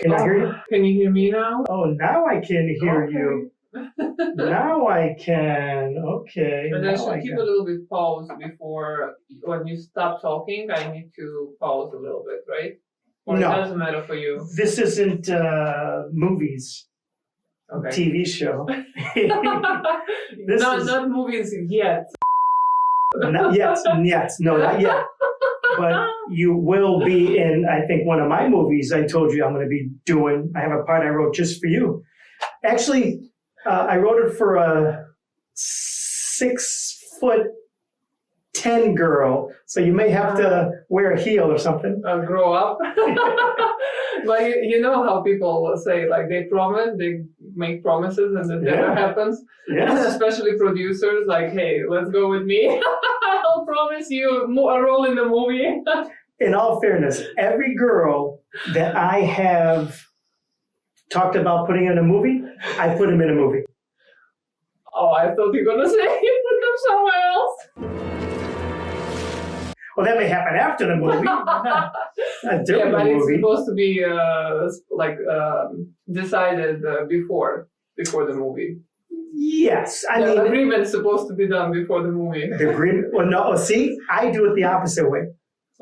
Can I hear you? Can you hear me now? Oh, now I can hear you. Now I can. Okay. And I should keep a little bit pause before, when you stop talking, I need to pause a little bit, right? Or No. It doesn't matter for you? This isn't movies. Okay. TV show. Not movies yet. Not yet. Yes. No, not yet. But you will be in, I think, one of my movies I told you I'm going to be doing. I have a part I wrote just for you. Actually, I wrote it for a 6'10" girl, so you may have to wear a heel or something. Grow up. But you know how people say, like, they make promises and it never happens. Yes. Especially producers, like, hey, let's go with me. I'll promise you a role in the movie. In all fairness, every girl that I have talked about putting in a movie, I put them in a movie. Oh, I thought you were going to say you put them somewhere else. Well, that may happen after the movie. Not during but the it's movie. supposed to be decided before the movie. Yes, I The mean agreement's supposed to be done before the movie. the agreement. Well, no. See, I do it the opposite way.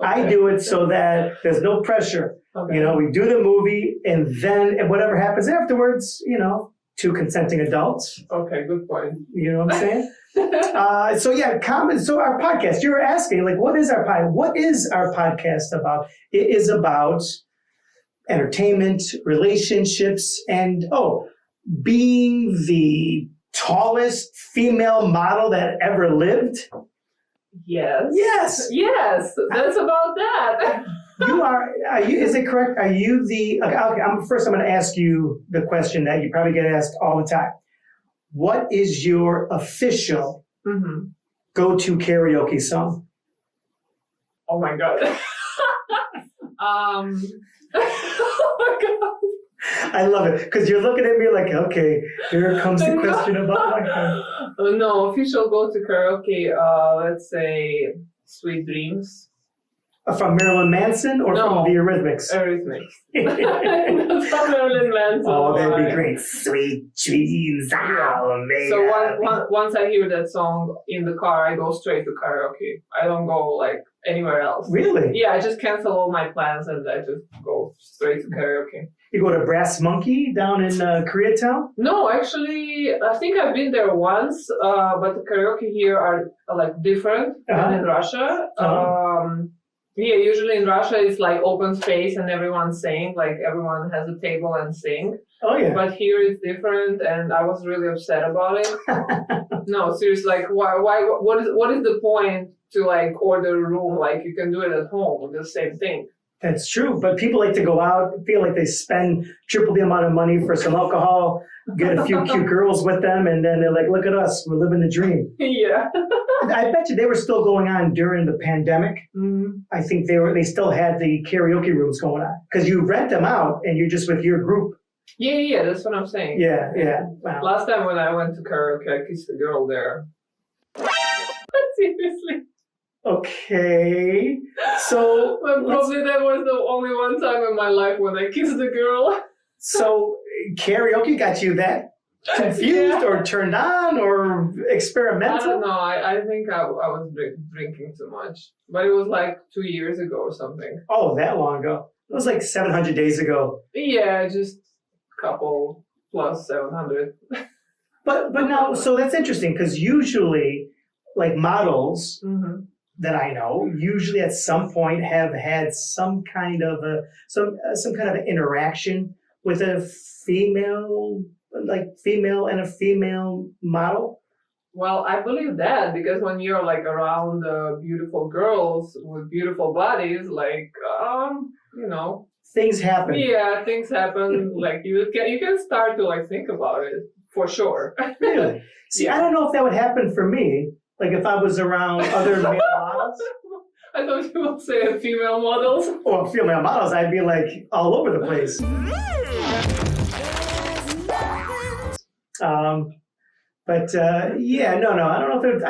I Okay. do it so that there's no pressure. Okay. You know, we do the movie, and then whatever happens afterwards, two consenting adults. Okay, good point. You know what I'm saying? So our podcast. You were asking, like, what is our podcast? What is our podcast about? It is about entertainment, relationships, and being the tallest female model that ever lived. Yes. Yes. Yes, that's about that. Are you, is it correct? Are you the, okay, first I'm going to ask you the question that you probably get asked all the time. What is your official go-to karaoke song? Oh my God. Oh my God. I love it because you're looking at me like, okay, here comes the question about my heart. No, official go-to karaoke, let's say Sweet Dreams. From Marilyn Manson or from the Eurythmics? Eurythmics. That's from Marilyn Manson. Oh, that'd be great. Sweet dreams. So once I hear that song in the car, I go straight to karaoke. I don't go like anywhere else. Really? Yeah, I just cancel all my plans and I just go straight to karaoke. You go to Brass Monkey down in Koreatown? No, actually, I think I've been there once, but the karaoke here are like different than in Russia. Yeah, usually in Russia it's like open space and everyone's sing, like everyone has a table and sing. Oh yeah. But here it's different, and I was really upset about it. No, seriously, like why? What is the point to like order a room? Like you can do it at home, the same thing. That's true, but people like to go out, feel like they spend triple the amount of money for some alcohol, get a few cute girls with them, and then they're like, look at us, we're living the dream. Yeah. I bet you they were still going on during the pandemic. Mm-hmm. I think they still had the karaoke rooms going on because you rent them out and you're just with your group. Yeah, that's what I'm saying. Yeah. Wow. Last time when I went to karaoke, I kissed a girl there. Seriously. Okay. So probably that was the only one time in my life when I kissed a girl. So karaoke got you that confused or turned on or experimental? I don't know. I think I was drinking too much. But it was like 2 years ago or something. Oh, that long ago. It was like 700 days ago. Yeah, just a couple plus 700. But now, so that's interesting because usually like models that I know usually at some point have had some kind of some kind of an interaction with a female and a female model. Well, I believe that because when you're like around beautiful girls with beautiful bodies, like things happen. Yeah, things happen. Like you can start to like think about it for sure. Really? See, I don't know if that would happen for me. Like if I was around other male models. I thought you would say female models. Or female models, I'd be like all over the place. But I don't know if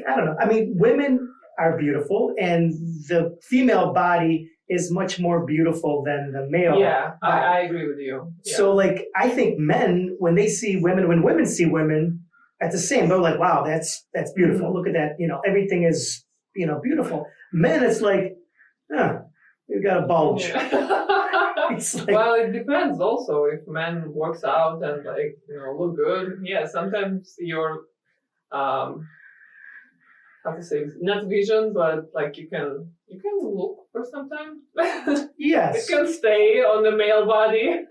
I don't know. I mean, women are beautiful, and the female body is much more beautiful than the male. Yeah, I agree with you. Yeah. So like, I think men, when women see women, at the same, they're like, wow, that's beautiful. Look at that. Everything is, beautiful. Men, it's like, you got a bulge. Yeah. It's like, well, it depends also. If man works out and look good, yeah, sometimes your how to say, not vision, but like you can look for some time. yes. It can stay on the male body.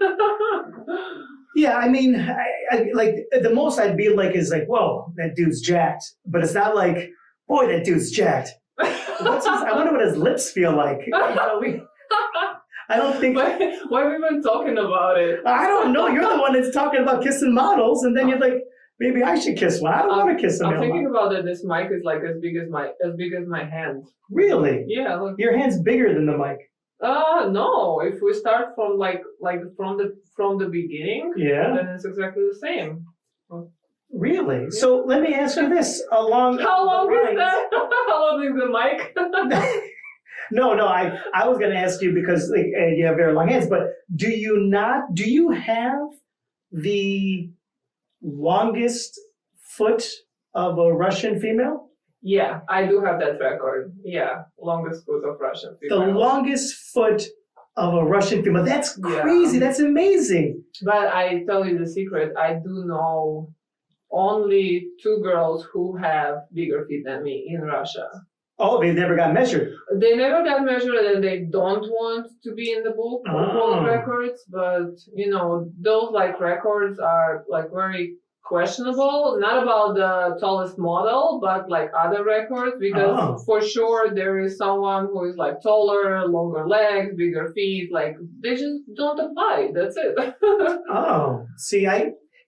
Yeah, I mean, I like the most I'd be like is like, whoa, that dude's jacked. But it's not like, boy, that dude's jacked. I wonder what his lips feel like. I don't think. Why have we been talking about it? I don't know. You're the one that's talking about kissing models, and then you're like, maybe I should kiss one. I don't want to kiss a male model. I'm thinking about it. This mic is like as big as my hand. Really? Yeah. Look. Your hand's bigger than the mic. No. If we start from from the beginning, then it's exactly the same. Really? Yeah. So let me ask you this: How long is that? How long is the mic? No. I was going to ask you because you have very long hands. But do you have the longest foot of a Russian female? Yeah, I do have that record. Yeah, longest foot of Russian female. The longest foot of a Russian female. That's crazy. Yeah. That's amazing. But I tell you the secret. I do know only 2 girls who have bigger feet than me in Russia. Oh, they never got measured. They never got measured, and they don't want to be in the book of world records. But those records are very questionable. Not about the tallest model, but other records, because for sure there is someone who is taller, longer legs, bigger feet. They just don't apply. That's it. See,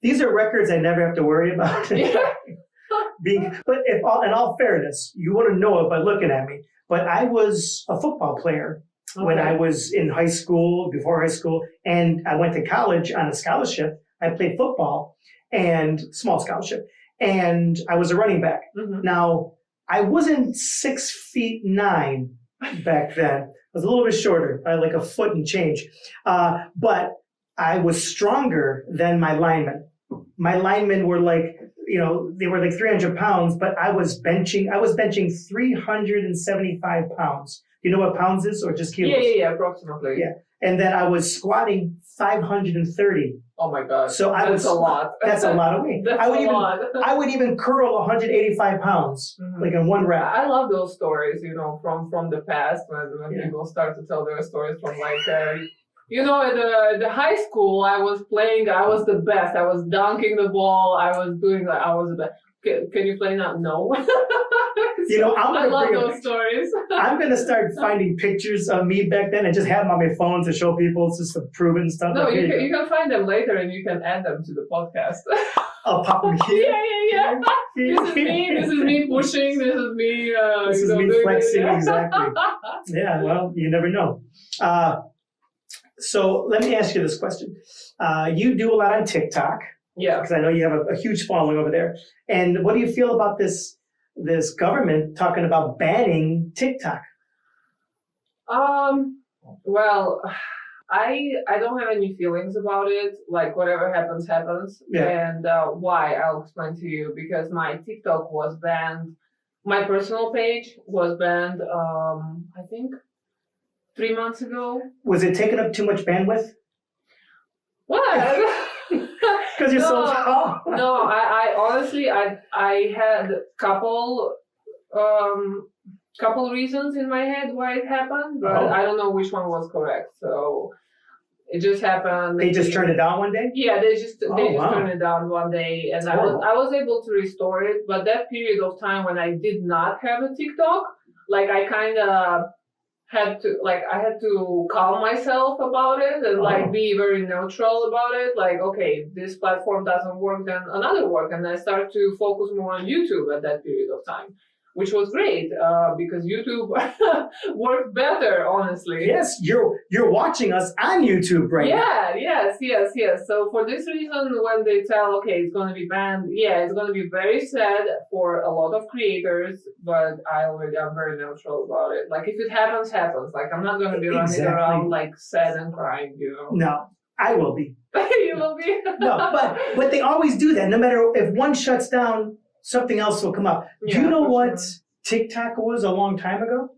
these are records I never have to worry about. Yeah. But in all fairness, you wouldn't know it by looking at me. But I was a football player when I was in high school, before high school, and I went to college on a scholarship. I played football, and small scholarship, and I was a running back. Mm-hmm. Now, I wasn't 6'9" back then. I was a little bit shorter, by a foot and change. But I was stronger than my linemen. My linemen were they were 300 pounds, but I was benching 375 pounds. You know what pounds is, or just kilos? Yeah, approximately. Yeah. And then I was squatting 530. Oh my God. So that's a lot. That's a lot of weight. I would even curl 185 pounds, in one rep. I love those stories, from the past when people start to tell their stories from at the high school, I was the best. I was dunking the ball. I was the best. Can you play now? No. I love those stories. I'm going to start finding pictures of me back then and just have them on my phone to show people, just to prove it and stuff. No, you can find them later and you can add them to the podcast. I'll pop them here. Yeah. This is me pushing. This is me. This is me flexing. Exactly. Yeah. Well, you never know. So let me ask you this question. You do a lot on TikTok. Yeah. Because I know you have a huge following over there. And what do you feel about this government talking about banning TikTok? Well, I don't have any feelings about it. Whatever happens, happens. Yeah. And why? I'll explain to you. Because my TikTok was banned. My personal page was banned, I think, 3 months ago. Was it taking up too much bandwidth? What? Because you're so tall. No, I honestly, I had couple reasons in my head why it happened, but I don't know which one was correct. So it just happened. They just turned it down one day? Yeah, they just turned it down one day, and I was able to restore it. But that period of time when I did not have a TikTok, I kind of had to calm myself about it and be very neutral about it. Okay, this platform doesn't work, then another work, and I started to focus more on YouTube at that period of time. which was great because YouTube worked better, honestly. Yes, you're watching us on YouTube right now. Yes. So for this reason, when they tell, okay, it's going to be banned, it's going to be very sad for a lot of creators, but I'm very neutral about it. Like, if it happens, happens. Like, I'm not going to be running around, like, sad and crying, No, I will be. You will be? No, but they always do that. No matter if one shuts down, something else will come up. Do you know what TikTok was a long time ago?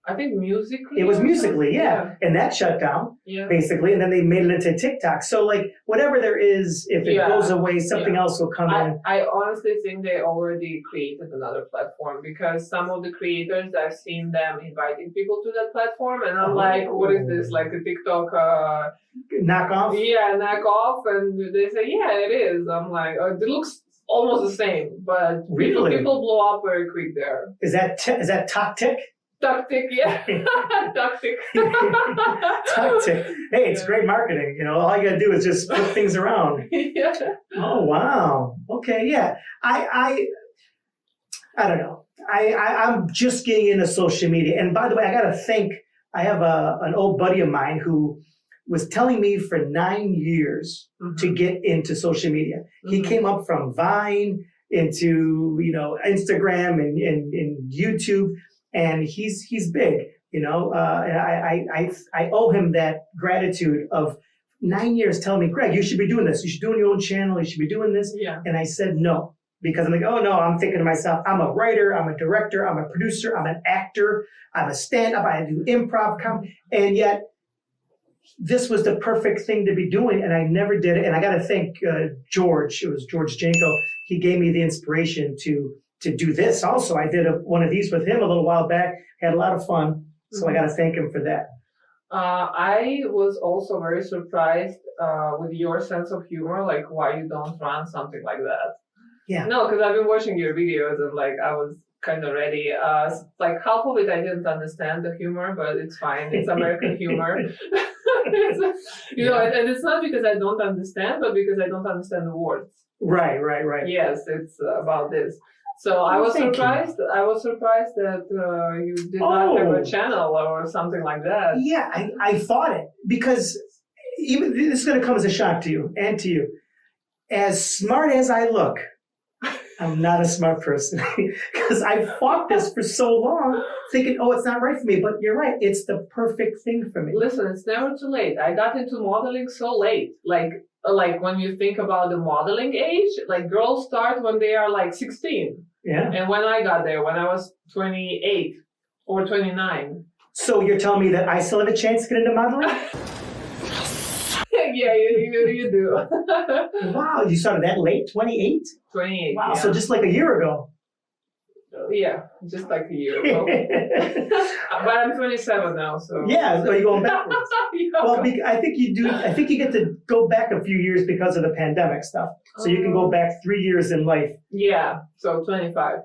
I think Musically. It was Musically, and that shut down, basically, and then they made it into TikTok. So, like, whatever there is, if it goes away, something else will come in. I honestly think they already created another platform, because some of the creators, I've seen them inviting people to that platform, and I'm like, what is this, like a TikTok knockoff? Yeah, knockoff, and they say, yeah, it is. I'm like, it looks almost the same, but people blow up very quick there. Is that tactic? Tactic, yeah. Tactic. Tactic. Hey, it's great marketing. All you gotta do is just flip things around. Yeah. Oh wow. Okay, yeah. I don't know. I'm just getting into social media. And by the way, I gotta thank. I have an old buddy of mine who was telling me for 9 years to get into social media. He came up from Vine into Instagram and YouTube. And he's big, and I owe him that gratitude of 9 years telling me, Greg, you should be doing this. You should do your own channel. You should be doing this. Yeah. And I said no, because I'm like, oh no, I'm thinking to myself, I'm a writer, I'm a director, I'm a producer, I'm an actor, I'm a stand-up, I do improv comedy, and yet this was the perfect thing to be doing, and I never did it. And I got to thank George. It was George Janko. He gave me the inspiration to do this also. I did one of these with him a little while back. Had a lot of fun. So I got to thank him for that. I was also very surprised with your sense of humor, like why you don't run something like that. Yeah. No, because I've been watching your videos and like I was kind of ready. Like half of it I didn't understand the humor, but it's fine. It's American humor. And it's not because I don't understand, but because I don't understand the words. Right. Yes, it's about this. So I was surprised. I was surprised that you did not have a channel or something like that. Yeah, I thought it, because even this is going to come as a shock to you and to you. As smart as I look, I'm not a smart person, because I fought this for so long, thinking, it's not right for me. But you're right; it's the perfect thing for me. Listen, it's never too late. I got into modeling so late, like when you think about the modeling age, like girls start when they are like 16. Yeah. And when I got there, when I was 28 or 29. So you're telling me that I still have a chance to get into modeling? Yeah, you do. Wow, you started that late? 28? 28. Wow, so just like a year ago. Yeah, just like a year ago. But I'm 27 now, so. Yeah, so you're going backwards. Well, I think you do. I think you get to go back a few years because of the pandemic stuff. So you can go back 3 years in life. Yeah, so 25.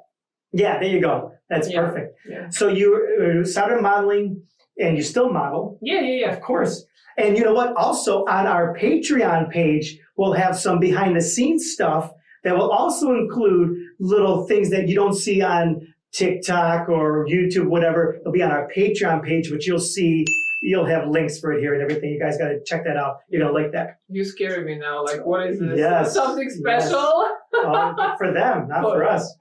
Yeah, there you go. That's perfect. Yeah. So you started modeling, and you still model. Yeah. Of course. And you know what? Also, on our Patreon page, we'll have some behind-the-scenes stuff that will also include little things that you don't see on TikTok or YouTube, whatever. It'll be on our Patreon page, which you'll see. You'll have links for it here and everything. You guys got to check that out. You're going to like that. You scare me now. Like, what is this? Yes. Something special? Yes. For them, not for us.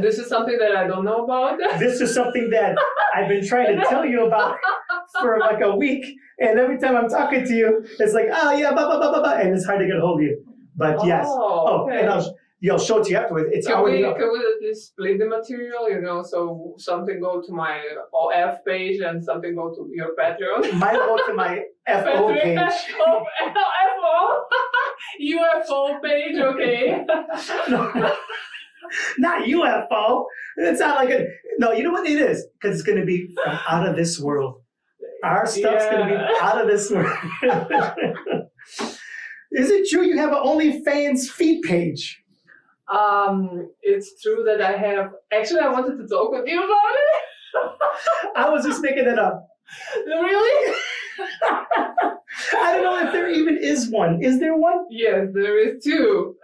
This is something that I don't know about. This is something that I've been trying to tell you about for like a week. And every time I'm talking to you, it's like, and it's hard to get a hold of you. But yes. Okay. And I'll show it to you afterwards. It's can already we at least split the material, so something go to my OF page and something go to your Patreon? Mine go to my FO page. FO? UFO page, okay. No, not UFO. It's not like no, you know what it is? Because it's going to be from out of this world. Our stuff's going to be out of this world. Is it true you have an OnlyFans feed page? It's true that I have. Actually, I wanted to talk with you about it. I was just making it up. Really? I don't know if there even is one. Is there one? Yes, there is two.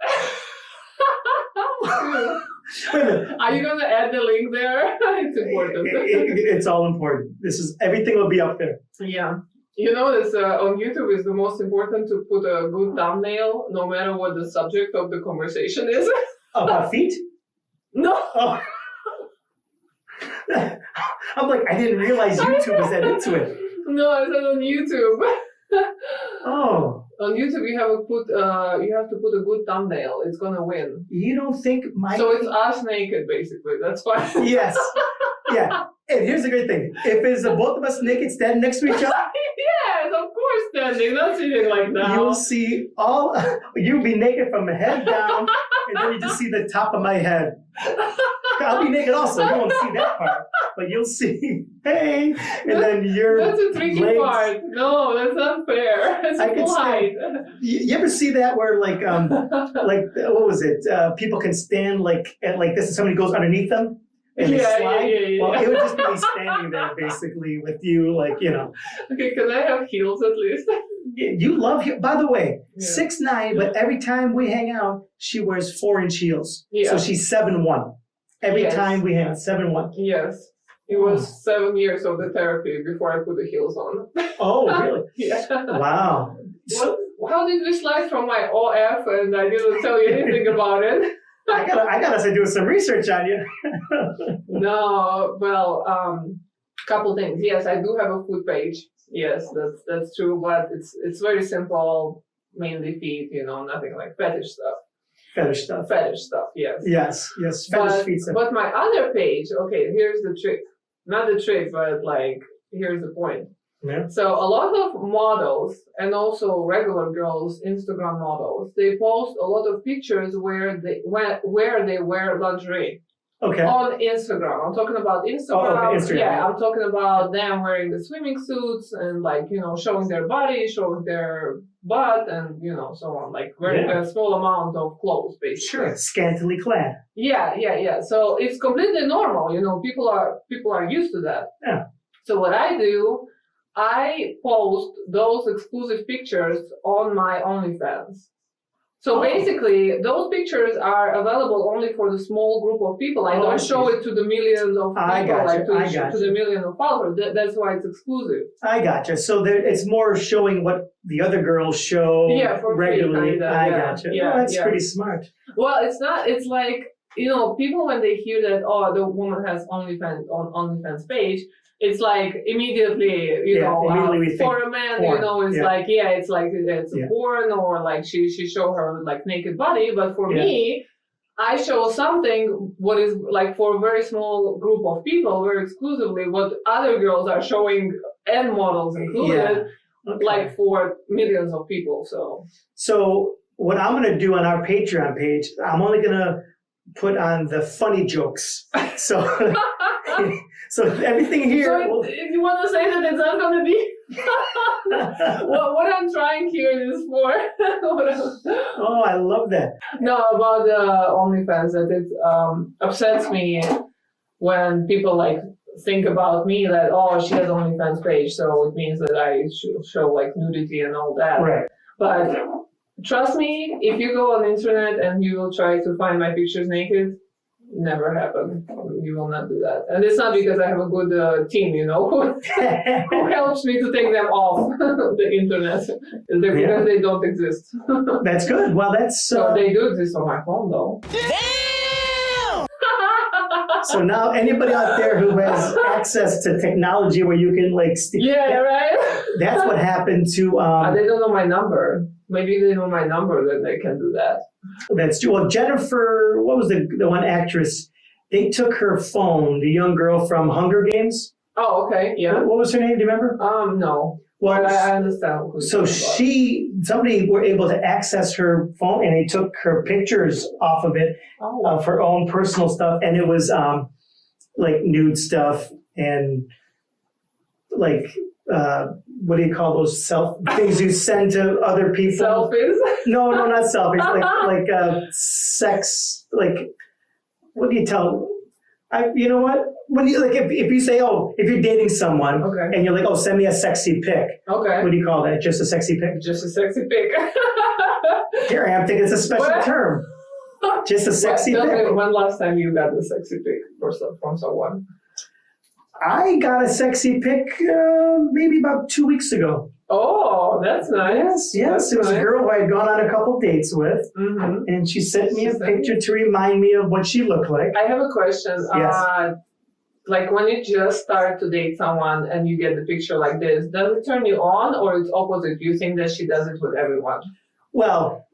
Wait a minute. Are you gonna add the link there? It's important. It's all important. Everything will be up there. Yeah. You know, this on YouTube is the most important to put a good thumbnail, no matter what the subject of the conversation is. About feet? No. Oh. I'm like, I didn't realize YouTube was that into it. No, I said on YouTube. Oh. On YouTube, you have to put a good thumbnail. It's gonna win. You don't think my... So it's us naked, basically. That's fine. Yes. Yeah. And here's the great thing. If it's both of us naked standing next to each other... Yes, of course standing, not sitting like that. You'll see you'll be naked from the head down, and then you just see the top of my head. I'll be naked also. You won't see that part, but you'll see, hey, and then your That's a tricky legs. part. No, that's not fair. It's full height. You ever see that where like what was it? People can stand like this, and somebody goes underneath them. And they slide. Yeah. Well, it would just be me standing there basically with you, like, you know. Okay, can I have heels at least? You love heels. By the way, Yeah. 6'9", but every time we hang out, she wears 4-inch heels. Yeah. So she's 7'1". Every Yes. time we hang out, 7'1". Yes. It was 7 years of the therapy before I put the heels on. Oh, really? Yeah. Wow. How did we slide from my OF and I didn't tell you anything about it? I got us to do some research on you. No, well, couple things. Yes, I do have a food page. Yes, that's true, but it's very simple, mainly feet, you know, nothing like fetish stuff. Fetish stuff. Fetish stuff, yes. Yes, fetish feet stuff. But my other page, okay, here's the trick. Not the trick, but like, here's the point. Yeah. So a lot of models and also regular girls, Instagram models, they post a lot of pictures where they wear lingerie. Okay. On Instagram. I'm talking about Instagram. Oh, okay, Instagram. Yeah, I'm talking about them wearing the swimming suits and like, you know, showing their body, showing their butt and, you know, so on. Like wearing a small amount of clothes, basically. Sure. Scantily clad. Yeah. So it's completely normal. You know, people are used to that. Yeah. So what I do, I post those exclusive pictures on my OnlyFans. So basically, those pictures are available only for the small group of people. I don't show it to the millions of people, to the millions of followers. That's why it's exclusive. I gotcha. So it's more showing what the other girls show regularly. I gotcha. Yeah, that's pretty smart. Well, it's not. It's like, you know, people when they hear that, oh, the woman has OnlyFans page, it's like immediately, you know, for a man, porn. You know, it's like, it's a porn or like she show her like naked body. But for me, I show something what is like for a very small group of people, very exclusively, what other girls are showing and models included, like for millions of people. So what I'm going to do on our Patreon page, I'm only going to put on the funny jokes. So so everything here. So if you want to say that it's not going to be what I'm trying here is for. Oh, I love that. No, about the OnlyFans, that it upsets me when people like think about me that, oh, she has OnlyFans page, so it means that I should show like nudity and all that. Right. But trust me, if you go on the internet and you will try to find my pictures naked, never happen. You will not do that. And it's not because I have a good team, you know, who helps me to take them off the internet. Because they don't exist. That's good. Well, that's... So they do exist on my phone, though. Damn! So now anybody out there who has access to technology where you can like... right? That's what happened to... they don't know my number. Maybe they know my number, then they can do that. That's true. Well, Jennifer, what was the one actress? They took her phone, the young girl from Hunger Games. Oh, okay, yeah. What was her name? Do you remember? No. Well, I understand. So somebody were able to access her phone, and they took her pictures off of it, of her own personal stuff, and it was like nude stuff and like. What do you call those things you send to other people? Selfies? No, not selfies. like sex. Like, what do you tell? You know what? When you like, if you say, if you're dating someone, and you're like, send me a sexy pic. Okay. What do you call that? Just a sexy pic? Just a sexy pic. Here I am thinking it's a special term. Just a sexy Tell pic. me, when last time you got a sexy pic from someone? I got a sexy pic maybe about 2 weeks ago. Oh, that's nice. Yes. It was a girl who I had gone on a couple dates with, and she sent me a picture to remind me of what she looked like. I have a question. Yes. Like when you just start to date someone and you get the picture like this, does it turn you on or it's opposite? You think that she does it with everyone? Well,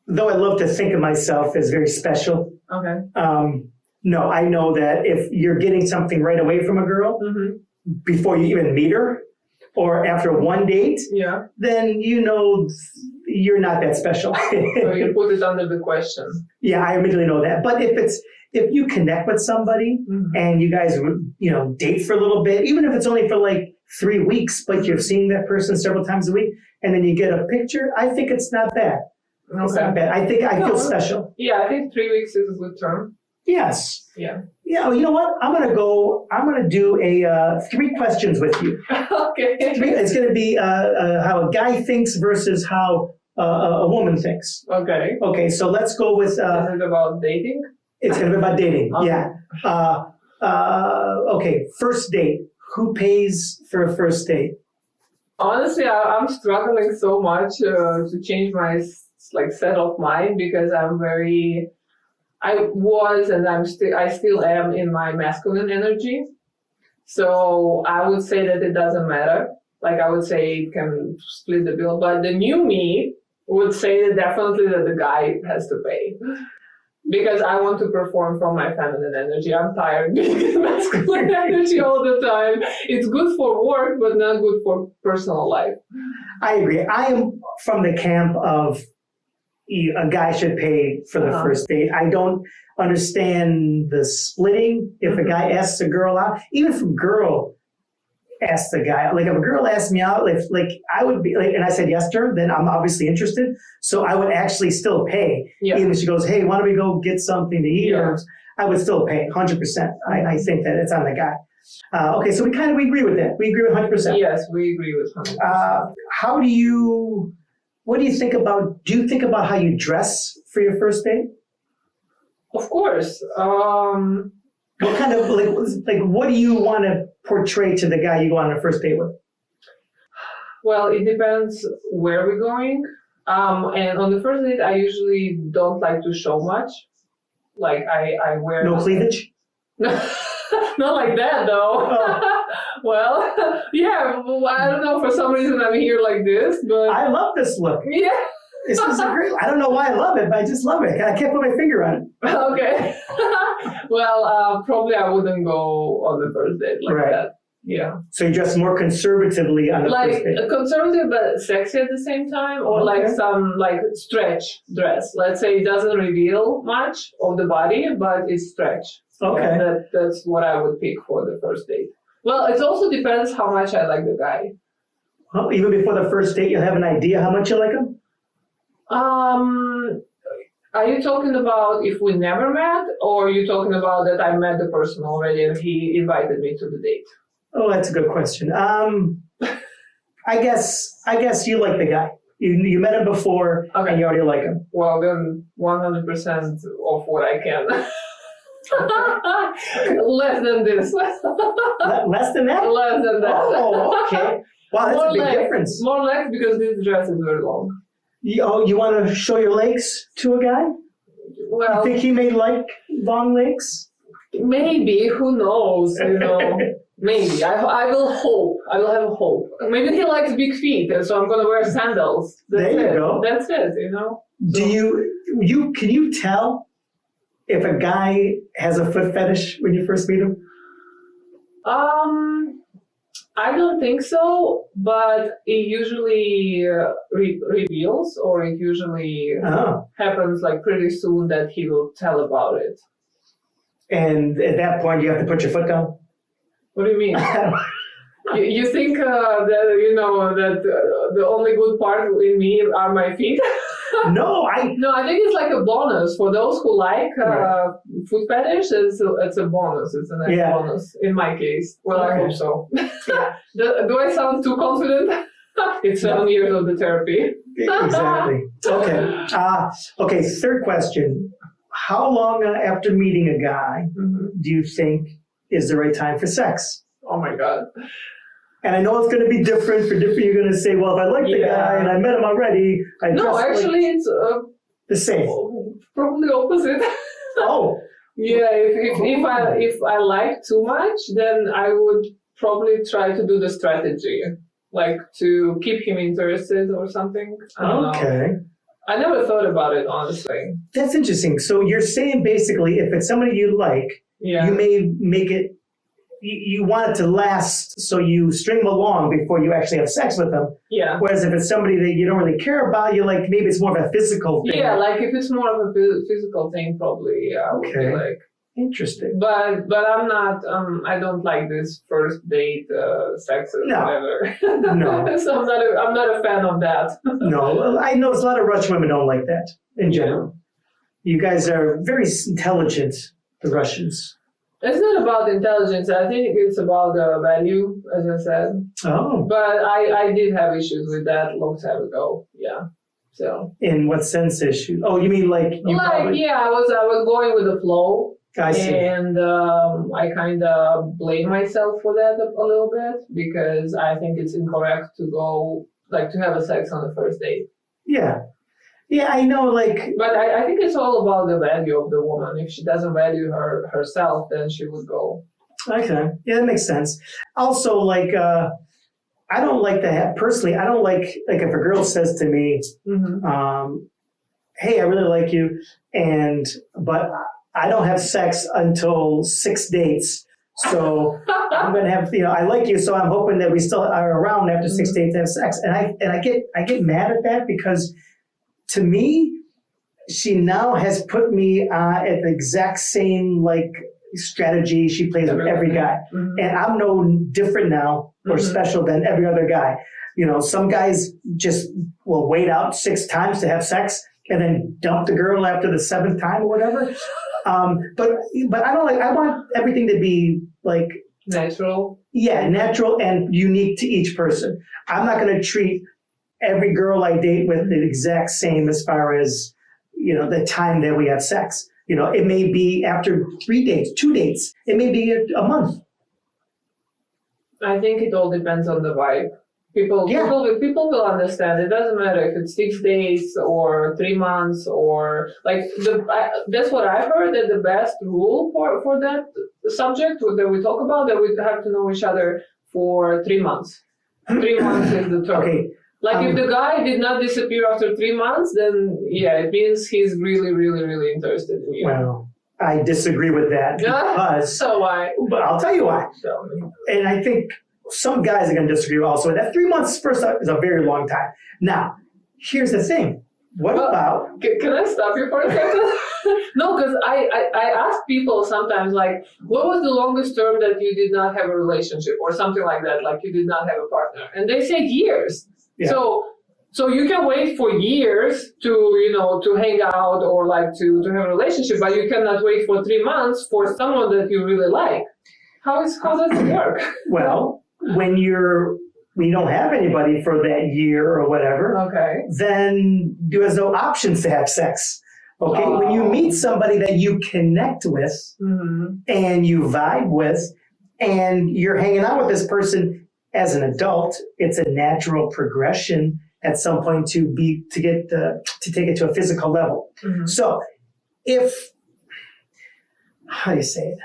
though I love to think of myself as very special, Okay. no, I know that if you're getting something right away from a girl before you even meet her or after one date, then you know you're not that special. So you put it under the question. Yeah, I immediately know that. But if you connect with somebody and you guys, date for a little bit, even if it's only for like 3 weeks, but you're seeing that person several times a week, and then you get a picture, I think it's not bad. Okay. It's not bad. I think I feel special. Yeah, I think 3 weeks is a good term. Yes. Yeah. Yeah. Well, you know what? I'm gonna do a 3 questions with you. Okay. It's gonna be how a guy thinks versus how a woman thinks. Okay. Okay. So let's go with. Is it about dating? It's gonna be about dating. Okay. Yeah. Okay. First date. Who pays for a first date? Honestly, I'm struggling so much to change my set of mind because I still am in my masculine energy. So I would say that it doesn't matter. Like I would say it can split the bill, but the new me would say definitely that the guy has to pay. Because I want to perform from my feminine energy. I'm tired of being in masculine energy all the time. It's good for work, but not good for personal life. I agree. I am from the camp of a guy should pay for the first date. I don't understand the splitting. If a guy asks a girl out, even if a girl asks a guy, like if a girl asked me out, like I would be like, and I said yes to her, then I'm obviously interested. So I would actually still pay. Yeah. Even if she goes, hey, why don't we go get something to eat? Yeah. I would still pay 100%. I think that it's on the guy. Okay, so we agree with that. We agree with 100%. Yes, we agree with 100%. What do you think about how you dress for your first date? Of course. What kind of, what do you want to portray to the guy you go on a first date with? Well, it depends where we're going. And on the first date, I usually don't like to show much. Like I wear... No cleavage? Not like that, though. Oh. Well, yeah, I don't know. For some reason, I'm here like this, but... I love this look. Yeah. This is a great... I don't know why I love it, but I just love it. I can't put my finger on it. Okay. Well, probably I wouldn't go on the first date like that. Yeah. So you dress more conservatively on the first date? Like conservative but sexy at the same time, or like some stretch dress. Let's say it doesn't reveal much of the body, but it's stretch. Okay. That's what I would pick for the first date. Well, it also depends how much I like the guy. Well, even before the first date, you have an idea how much you like him? Are you talking about if we never met, or are you talking about that I met the person already and he invited me to the date? Oh, that's a good question. I guess you like the guy. You met him before, and you already like him. Well, then 100% of what I can. Less than this. Less than that? Less than that. Oh, okay. Wow, that's a big difference. More legs because this dress is very long. You want to show your legs to a guy? Well, you think he may like long legs? Maybe. Who knows? Maybe. I will hope. I will have hope. Maybe he likes big feet, and so I'm going to wear sandals. There you go. That's it, So. Can you tell if a guy has a foot fetish when you first meet him? I don't think so, but it usually reveals, or it usually happens pretty soon that he will tell about it. And at that point, you have to put your foot down? What do you mean? you think that the only good part in me are my feet? No, I think it's like a bonus for those who like foot fetish. It's a bonus. It's a nice bonus in my case. Well, I hope so. Do I sound too confident? It's 7 years of the therapy. Exactly. Okay. Okay. Third question: how long after meeting a guy do you think is the right time for sex? Oh my God. And I know it's going to be different for different. You're going to say, well, if I like the guy and I met him already, it's the same. Probably opposite. Oh. Yeah, if I like too much, then I would probably try to do the strategy, like to keep him interested or something. I don't know. I never thought about it, honestly. That's interesting. So you're saying basically, if it's somebody you like, you may make it. You want it to last, so you string them along before you actually have sex with them. Yeah. Whereas if it's somebody that you don't really care about, you like maybe it's more of a physical thing. Yeah, like if it's more of a physical thing, probably I would be like. Interesting. But I'm not. I don't like this first date sex or whatever. No. So I'm not a fan of that. No, I know a lot of Russian women don't like that in general. You guys are very intelligent, the Russians. It's not about intelligence. I think it's about value, as I said. Oh. But I did have issues with that a long time ago. Yeah. So. In what sense issues? Oh, you mean like you I was going with the flow. I see. And I kind of blame myself for that a little bit because I think it's incorrect to go to have a sex on the first date. Yeah. Yeah, I know, But I think it's all about the value of the woman. If she doesn't value herself, then she would go. Okay. Yeah, that makes sense. Also, I don't like to have, personally, I don't like if a girl says to me, hey, I really like you, but I don't have sex until 6 dates. So I'm going to have, I like you, so I'm hoping that we still are around after 6 dates to have sex. And I get mad at that because to me, she now has put me at the exact same strategy she plays with every guy. And I'm no different now or special than every other guy. Some guys just will wait out 6 times to have sex and then dump the girl after the 7th time or whatever. But I don't I want everything to be natural. Yeah, natural and unique to each person. I'm not going to treat every girl I date with the exact same as far as, the time that we have sex. It may be after 3 dates, 2 dates. It may be a month. I think it all depends on the vibe. People will understand. It doesn't matter if it's 6 days or 3 months or that's what I've heard, that the best rule for that subject that we talk about, that we have to know each other for 3 months. 3 months is the term. Okay. If the guy did not disappear after 3 months, then it means he's really, really, really interested in you. Well, I disagree with that because. So why? But I'll tell you why. Tell me. And I think some guys are going to disagree also. That 3 months first is a very long time. Now, here's the thing. What about? Can I stop you for a second? No, because I ask people sometimes what was the longest term that you did not have a relationship or something like that, you did not have a partner, and they say years. Yeah. So you can wait for years to hang out or to have a relationship, but you cannot wait for 3 months for someone that you really like. How does it work? Well, when you don't have anybody for that year or whatever, then there's no options to have sex. Okay, when you meet somebody that you connect with and you vibe with, and you're hanging out with this person as an adult, it's a natural progression at some point to take it to a physical level. So, how do you say it?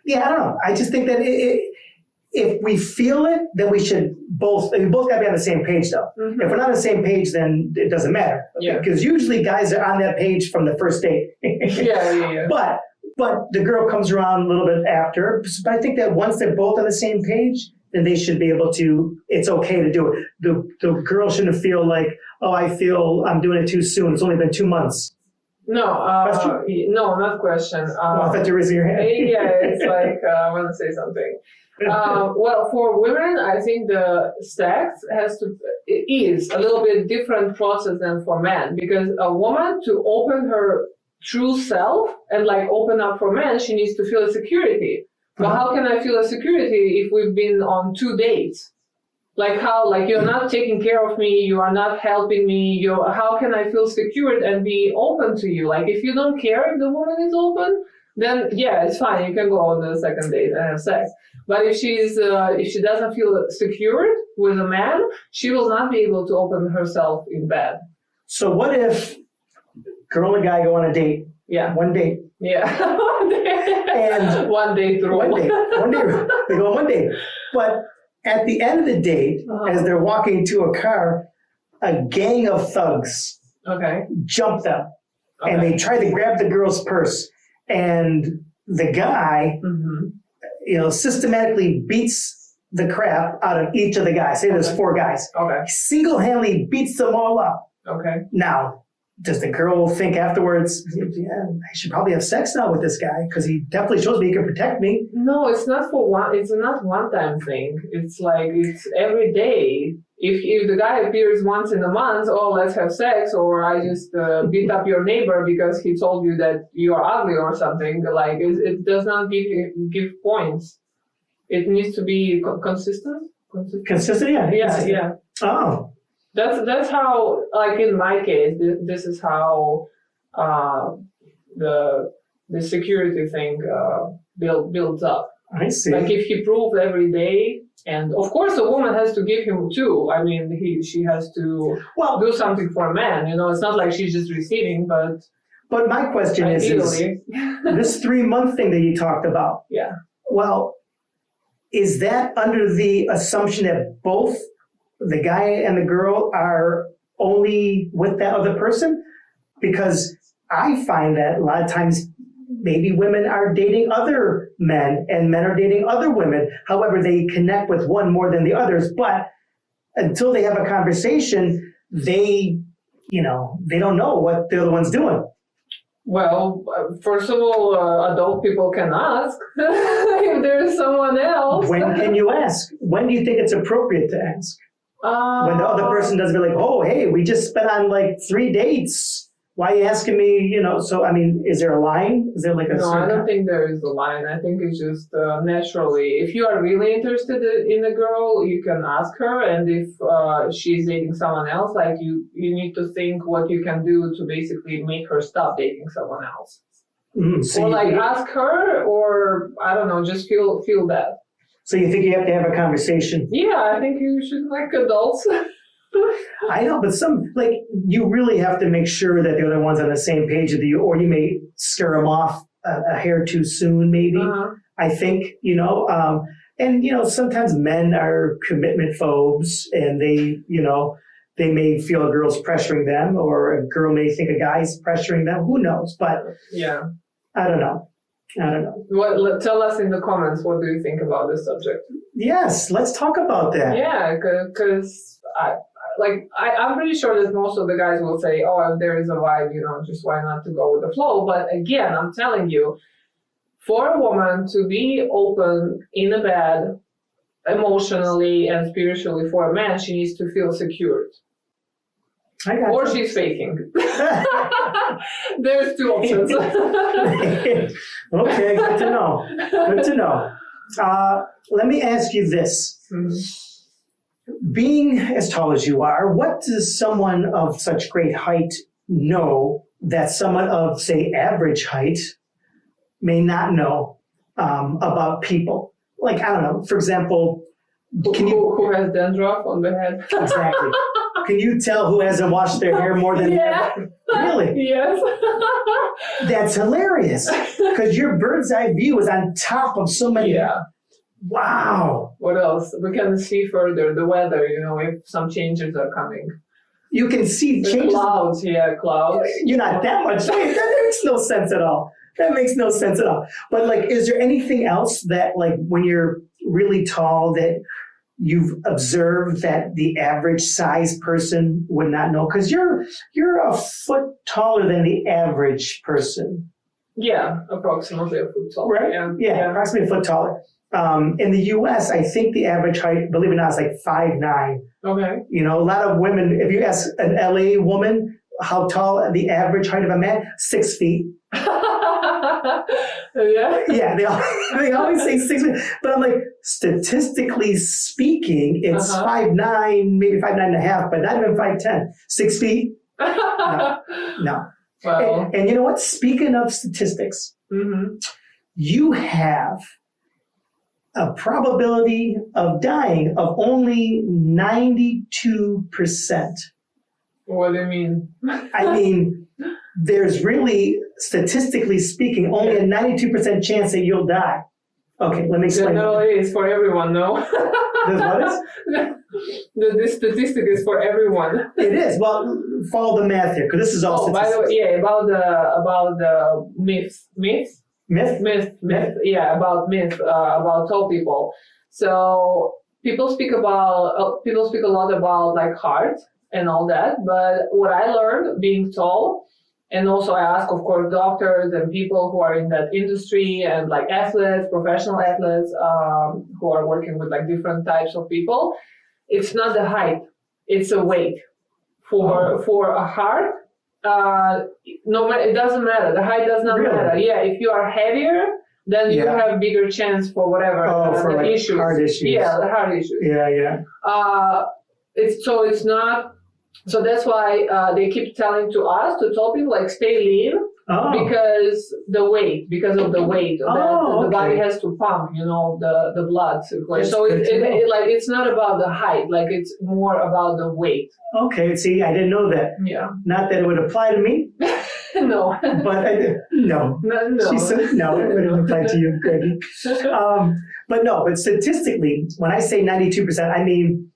Yeah, I don't know. I just think that if we feel it, then we should both got to be on the same page, though. If we're not on the same page, then it doesn't matter. Yeah. Because usually guys are on that page from the first date. Yeah. But the girl comes around a little bit after. But I think that once they're both on the same page, then they should be able to, it's okay to do it. The girl shouldn't feel I feel I'm doing it too soon. It's only been 2 months. No, no, not question. I thought you were raising your hand. Yeah, it's I want to say something. Well, for women, I think the sex is a little bit different process than for men, because a woman, to open her true self and open up for men, she needs to feel a security. But how can I feel a security if we've been on 2 dates? Like how, like you're not taking care of me, you are not helping me, how can I feel secured and be open to you? Like if you don't care if the woman is open, then yeah, it's fine. You can go on the second date and have sex. But if if she doesn't feel secured with a man, she will not be able to open herself in bed. So what if girl and guy go on a date? Yeah. One date. Yeah. One day. And one day through. One day. One day. They go on one date. But at the end of the date, as they're walking to a car, a gang of thugs jump them. Okay. And they try to grab the girl's purse. And the guy, systematically beats the crap out of each of the guys. Say there's 4 guys. Okay. Single-handedly beats them all up. Okay. Now, does the girl think afterwards, yeah, I should probably have sex now with this guy because he definitely shows me he can protect me? No, it's not it's not one-time thing. It's like, it's every day. If the guy appears once in a month, oh, let's have sex, or I just beat up your neighbor because he told you that you are ugly or something, like it does not give points. It needs to be consistent. Consistent, yeah. Yeah. Oh. That's how, like in my case, this is how the security thing builds up. I see. Like if he proves every day, and of course a woman has to give him too. I mean, she has to do something for a man. It's not like she's just receiving, but. But my question is this 3-month thing that you talked about. Yeah. Well, is that under the assumption that both the guy and the girl are only with that other person? Because I find that a lot of times maybe women are dating other men and men are dating other women. However, they connect with one more than the others. But until they have a conversation, they don't know what the other one's doing. Well, first of all, adult people can ask if there's someone else. When can you ask? When do you think it's appropriate to ask? When the other person doesn't be like, oh, hey, we just spent on like 3 dates. Why are you asking me, So, I mean, is there a line? Is there like a No, I don't think there is a line. I think it's just naturally. If you are really interested in a girl, you can ask her. And if she's dating someone else, like you need to think what you can do to basically make her stop dating someone else. So or like ask her, or I don't know, just feel that. So you think you have to have a conversation? Yeah, I think you should, like adults. I know, but you really have to make sure that the other one's on the same page with you, or you may scare them off a hair too soon, maybe. I think, and, sometimes men are commitment phobes and they may feel a girl's pressuring them, or a girl may think a guy's pressuring them. Who knows? But yeah, I don't know. Tell us in the comments, what do you think about this subject? Yes, let's talk about that. Yeah, because I'm pretty sure that most of the guys will say, oh, if there is a vibe, just why not to go with the flow? But again, I'm telling you, for a woman to be open in a bed, emotionally and spiritually, for a man, she needs to feel secured. Or she's faking. There's 2 options. Okay, good to know. Good to know. Let me ask you this. Being as tall as you are, what does someone of such great height know that someone of, say, average height may not know about people? Like, I don't know, for example, who has dandruff on the head? Exactly. Can you tell who hasn't washed their hair more than Really? Yes. That's hilarious. Because your bird's eye view is on top of so many. Yeah. Wow. What else? We can see further the weather, if some changes are coming. You can see changes. Clouds. You're not that much. That makes no sense at all. But is there anything else that when you're really tall that you've observed that the average size person would not know? Because you're a foot taller than the average person. Yeah, approximately a foot taller. Right? Yeah, approximately a foot taller. In the U.S., I think the average height, believe it or not, is like 5'9". Okay. A lot of women, if you ask an LA woman how tall the average height of a man, 6 feet. Yeah. Yeah, they always say 6 feet. But I'm like, statistically speaking, it's 5'9", maybe 5'9.5", but not even 5'10". 6 feet? No. Well. And you know what? Speaking of statistics, you have a probability of dying of only 92%. What do you mean? I mean, there's really, statistically speaking, only a 92% chance that you'll die. Okay, let me explain. Generally, it's for everyone, no? What is? This statistic is for everyone. It is. Well, follow the math here, because this is all statistics. By the way, yeah, about the myths. Myth? Yeah, about tall people. So people speak a lot about like heart and all that, but what I learned being tall, and also I ask, of course, doctors and people who are in that industry and like athletes, professional athletes, who are working with like different types of people. It's not the height, it's a weight. For a heart, no, it doesn't matter. The height does not matter. Yeah, if you are heavier, then you have bigger chance for whatever for like issues. Heart issues. Yeah, the heart issues. Yeah. It's not. So that's why they keep telling to us, to tell people, like, stay lean, because of the weight that the body has to pump, the blood circulation. So it's not about the height, like it's more about the weight. Okay, see, I didn't know that. Yeah. Not that it would apply to me. No. But no. No. She said no, it wouldn't apply to you, Greggy. But statistically, when I say 92%, I mean,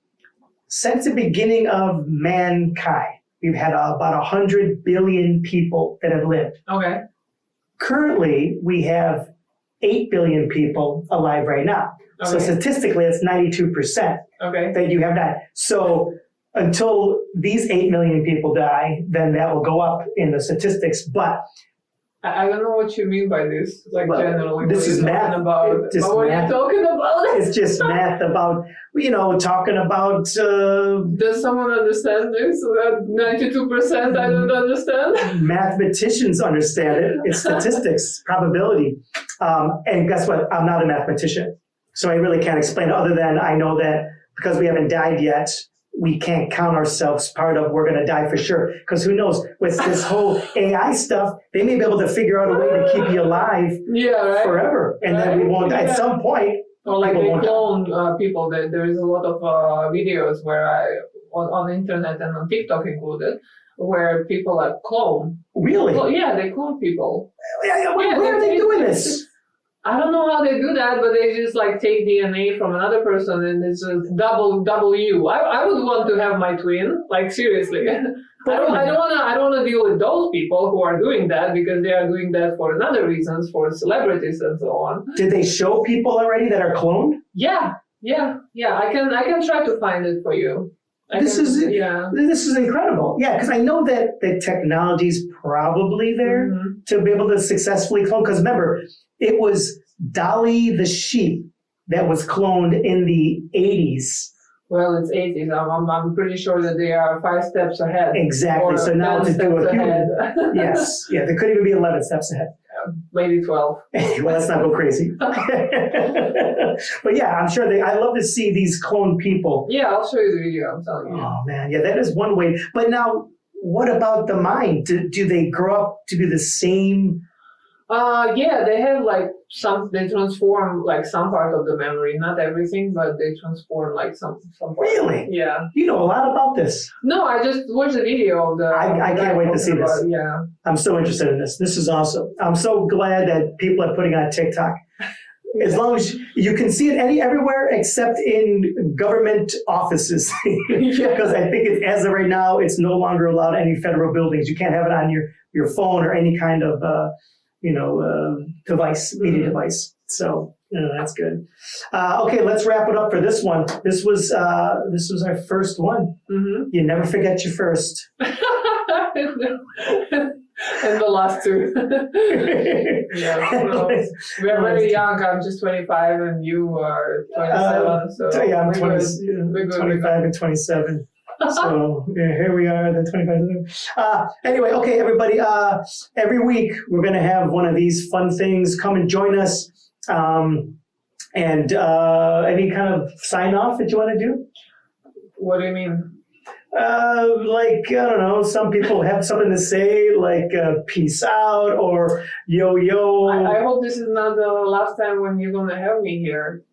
since the beginning of mankind, we've had about 100 billion people that have lived. Okay. Currently, we have 8 billion people alive right now. Okay. So statistically, it's 92% that you have died. So until these 8 million people die, then that will go up in the statistics. But I don't know what you mean by this, like generally. This is math. What are you talking about? It's just math about, talking about... Does someone understand this? 92% I don't understand? Mathematicians understand it. It's statistics, probability. And guess what? I'm not a mathematician. So I really can't explain it other than I know that because we haven't died yet, we can't count ourselves part of we're going to die for sure. Because who knows, with this whole AI stuff, they may be able to figure out a way to keep you alive forever. And then we won't die at some point. Or like they clone people. There is a lot of videos where on the internet and on TikTok included, where people are cloned. Really? Well, yeah, they clone people. Where are they doing this? I don't know how they do that, but they just like take DNA from another person and it's just double you. I would want to have my twin, like seriously. I don't want to deal with those people who are doing that because they are doing that for another reasons, for celebrities and so on. Did they show people already that are cloned? Yeah. I can try to find it for you. This is incredible. Yeah, because I know that the technology is probably there to be able to successfully clone. Because remember, it was Dolly the sheep that was cloned in the 80s. Well, it's 80s. I'm pretty sure that they are 5 steps ahead. Exactly. So now to do a human. Yes. Yeah, they could even be 11 steps ahead. Maybe 12. Well, let's not go crazy. But yeah, I'm sure I love to see these cloned people. Yeah, I'll show you the video. I'm telling you. Oh, man. Yeah, that is one way. But now, what about the mind? Do they grow up to be the same? Yeah, they have like they transform like some part of the memory, not everything, but they transform like some part. Really? Yeah. You know a lot about this. No, I just watched the video of the... I can't wait to see this. Yeah. I'm so interested in this. This is awesome. I'm so glad that people are putting on TikTok. As long as you can see it everywhere except in government offices. Because I think as of right now, it's no longer allowed any federal buildings. You can't have it on your phone or any kind of... device, media device. So that's good. Okay, let's wrap it up for this one. This was our first one. Mm-hmm. You never forget your first. And the last two. Yeah, well, we are very young. I'm just 25 and you are 27. I'm 25 and 27. So here we are, the 25. Anyway, okay, everybody. Every week we're going to have one of these fun things. Come and join us. And any kind of sign off that you want to do? What do you mean? Like, I don't know, some people have something to say, like peace out or yo yo. I hope this is not the last time when you're going to have me here.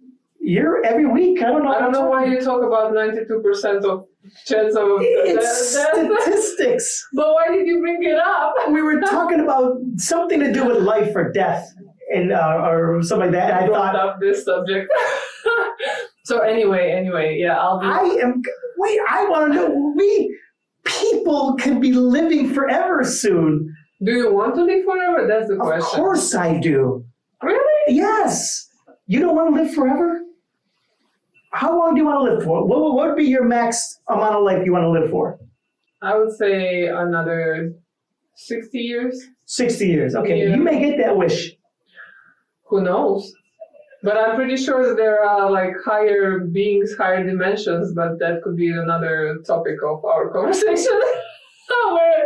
You're every week. I don't know. I don't know why you talk about 92% of chance of it's statistics. But why did you bring it up? We were talking about something to do with life or death, and or something like that. And I brought thought up this subject. So anyway, yeah, I'll be. I want to know. We people could be living forever soon. Do you want to live forever? That's the question. Of course I do. Really? Yes. You don't want to live forever? How long do you want to live for? What would be your max amount of life you want to live for? I would say another 60 years. 60 years. Okay, Yeah. You may get that wish. Who knows? But I'm pretty sure that there are like higher beings, higher dimensions, but that could be another topic of our conversation.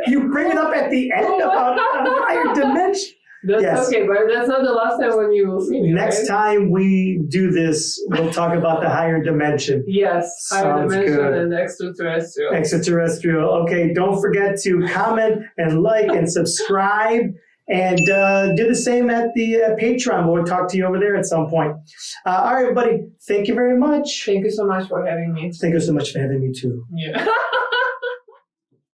You bring it up at the end about a higher dimension. That's Yes. okay, but that's not the last time when you will see me. Next right? time we do this, we'll talk about the higher dimension. Yes, higher Sounds dimension good. and extraterrestrial. Extraterrestrial. Okay, don't forget to comment and like and subscribe. And do the same at the Patreon. We'll talk to you over there at some point. All right, everybody. Thank you very much. Thank you so much for having me. Thank you so much for having me, too. Yeah.